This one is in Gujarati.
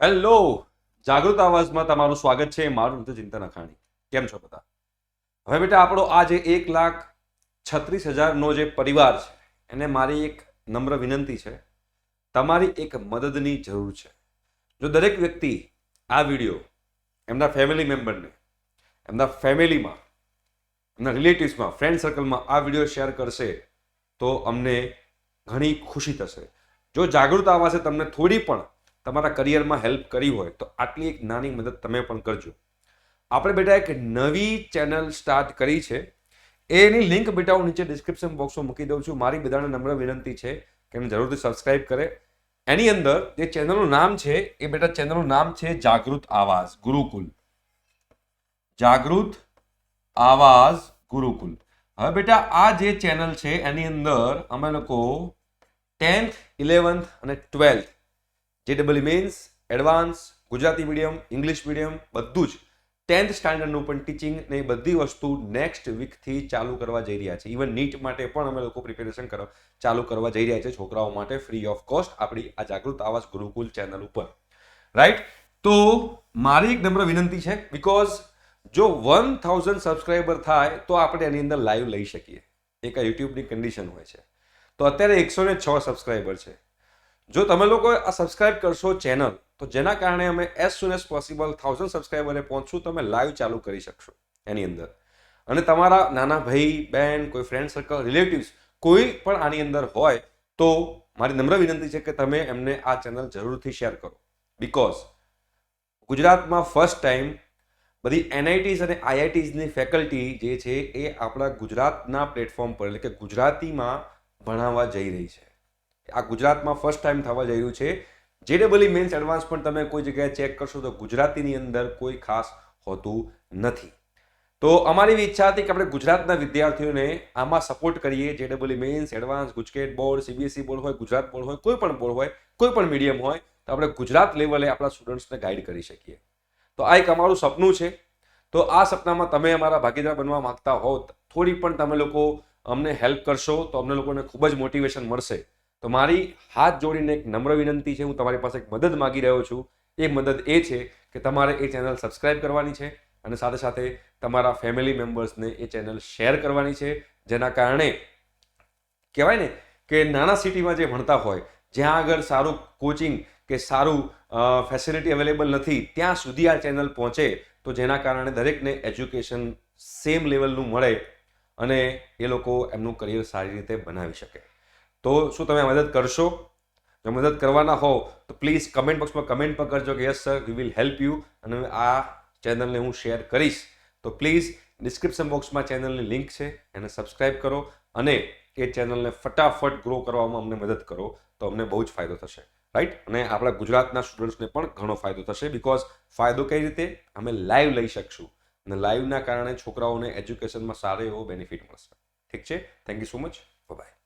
હેલો, જાગૃત આવાજમાં તમારું સ્વાગત છે. મારું નામ ચિંતન અખાણી. કેમ છો બધા? હવે બેટા આપણો આ જે 1,36,000નો જે પરિવાર છે એને મારી એક નમ્ર વિનંતી છે, તમારી એક મદદની જરૂર છે. જો દરેક વ્યક્તિ આ વિડીયો એમના ફેમિલી મેમ્બરને, એમના ફેમિલીમાં, એમના રિલેટિવ્સમાં, ફ્રેન્ડ સર્કલમાં આ વિડીયો શેર કરશે તો અમને ઘણી ખુશી થશે. જો જાગૃત આવાસે તમને થોડી પણ તમારા કરિયરમાં હેલ્પ કરી હોય તો આટલી એક નાની મદદ તમે પણ કરજો. આપણે બેટા એક નવી ચેનલ સ્ટાર્ટ કરી છે. એની લિંક બેટા હું નીચે ડિસ્ક્રિપ્શન બોક્સમાં મૂકી દઉં છું. મારી બધાને નમ્ર વિનંતી છે કે એને જરૂરથી સબસ્ક્રાઇબ કરે. એની અંદર જે ચેનલનું નામ છે એ બેટા ચેનલનું નામ છે જાગૃત આવાઝ ગુરુકુલ. જાગૃત આવાઝ ગુરુકુલ. હવે બેટા આ જે ચેનલ છે એની અંદર અમે લોકો 10th, 11th અને 12th JEE Mains, advance, Gujarati medium, English medium બધું જ 10th સ્ટાન્ડર્ડનું પણ ટીચિંગ ને એ બધી વસ્તુ નેક્સ્ટ વીકથી ચાલુ કરવા જઈ રહ્યા છે. ઇવન નીટ માટે પણ અમે લોકો પ્રિપેરેશન ચાલુ કરવા જઈ રહ્યા છે છોકરાઓ માટે ફ્રી ઓફ કોસ્ટ આપણી આ જાગૃત આવાઝ ગુરુકુલ ચેનલ ઉપર. રાઈટ? તો મારી એક નમ્ર વિનંતી છે, બીકોઝ જો 1000 સબસ્ક્રાઈબર થાય તો આપણે એની અંદર લાઈવ લઈ શકીએ. એક આ યુટ્યુબની કન્ડિશન હોય છે. તો અત્યારે 106 સબસ્ક્રાઈબર છે. જો તમે લોકો આ સબસ્ક્રાઇબ કરશો ચેનલ તો જેના કારણે અમે એઝ સુન એઝ પોસિબલ 1000 સબસ્ક્રાઈબરે પહોંચશું તો અમે લાઈવ ચાલુ કરી શકશો એની અંદર. અને તમારા નાના ભાઈ બહેન, કોઈ ફ્રેન્ડ સર્કલ, રિલેટિવ્સ કોઈ પણ આની અંદર હોય તો મારી નમ્ર વિનંતી છે કે તમે એમને આ ચેનલ જરૂરથી શેર કરો. બીકોઝ ગુજરાતમાં ફર્સ્ટ ટાઈમ બધી NITs અને IITsની ફેકલ્ટી જે છે એ આપણા ગુજરાતના પ્લેટફોર્મ પર એટલે કે ગુજરાતીમાં ભણાવવા જઈ રહી છે. આ ગુજરાતમાં ફર્સ્ટ ટાઈમ થવા જઈ રહ્યું છે. JEE મેન્સ, એડવાન્સ પણ તમે કોઈ જગ્યાએ ચેક કરશો તો ગુજરાતીની અંદર કોઈ ખાસ હોતું નથી. તો અમારી એવી ઈચ્છા હતી કે આપણે ગુજરાતના વિદ્યાર્થીઓને આમાં સપોર્ટ કરીએ. JEE Mains, advance, GUJCET board, CBSE board હોય, ગુજરાત બોર્ડ હોય, કોઈ પણ બોર્ડ હોય, કોઈ પણ મીડિયમ હોય, તો આપણે ગુજરાત લેવલે આપણા સ્ટુડન્ટ્સને ગાઈડ કરી શકીએ. તો આ એક અમારું સપનું છે. તો આ સપનામાં તમે અમારા ભાગીદાર બનવા માંગતા હો, થોડી પણ તમે લોકો અમને હેલ્પ કરશો તો અમને લોકોને ખૂબ જ મોટિવેશન મળશે. તો મારી હાથ જોડીને એક નમ્ર વિનંતી છે, હું તમારી પાસે એક મદદ માગી રહ્યો છું. એ મદદ એ છે કે તમારે એ ચેનલ સબસ્ક્રાઇબ કરવાની છે અને સાથે સાથે તમારા ફેમિલી મેમ્બર્સને એ ચેનલ શેર કરવાની છે. જેના કારણે કહેવાય ને કે નાના સિટીમાં જે ભણતા હોય, જ્યાં આગળ સારું કોચિંગ કે સારું ફેસિલિટી અવેલેબલ નથી, ત્યાં સુધી આ ચેનલ પહોંચે તો જેના કારણે દરેકને એજ્યુકેશન સેમ લેવલનું મળે અને એ લોકો એમનું કરિયર સારી રીતે બનાવી શકે. તો શું તમે મદદ કરશો? જો મદદ કરવાના હો તો પ્લીઝ કમેન્ટ બોક્સમાં કમેન્ટ પર કરજો કે yes sir, we will help you અને આ ચેનલને હું શેર કરીશ. તો પ્લીઝ ડિસ્ક્રિપ્શન બોક્સમાં ચેનલની લિંક છે, એને સબસ્ક્રાઇબ કરો અને એ ચેનલને ફટાફટ ગ્રો કરવામાં અમને મદદ કરો તો અમને બહુ જ ફાયદો થશે. રાઈટ? અને આપણા ગુજરાતના સ્ટુડન્ટ્સને પણ ઘણો ફાયદો થશે. બીકોઝ ફાયદો કઈ રીતે? અમે લાઈવ લઈ શકશું અને લાઈવના કારણે છોકરાઓને એજ્યુકેશનમાં સારો એવો બેનિફિટ મળશે. ઠીક છે? Thank you so much. By.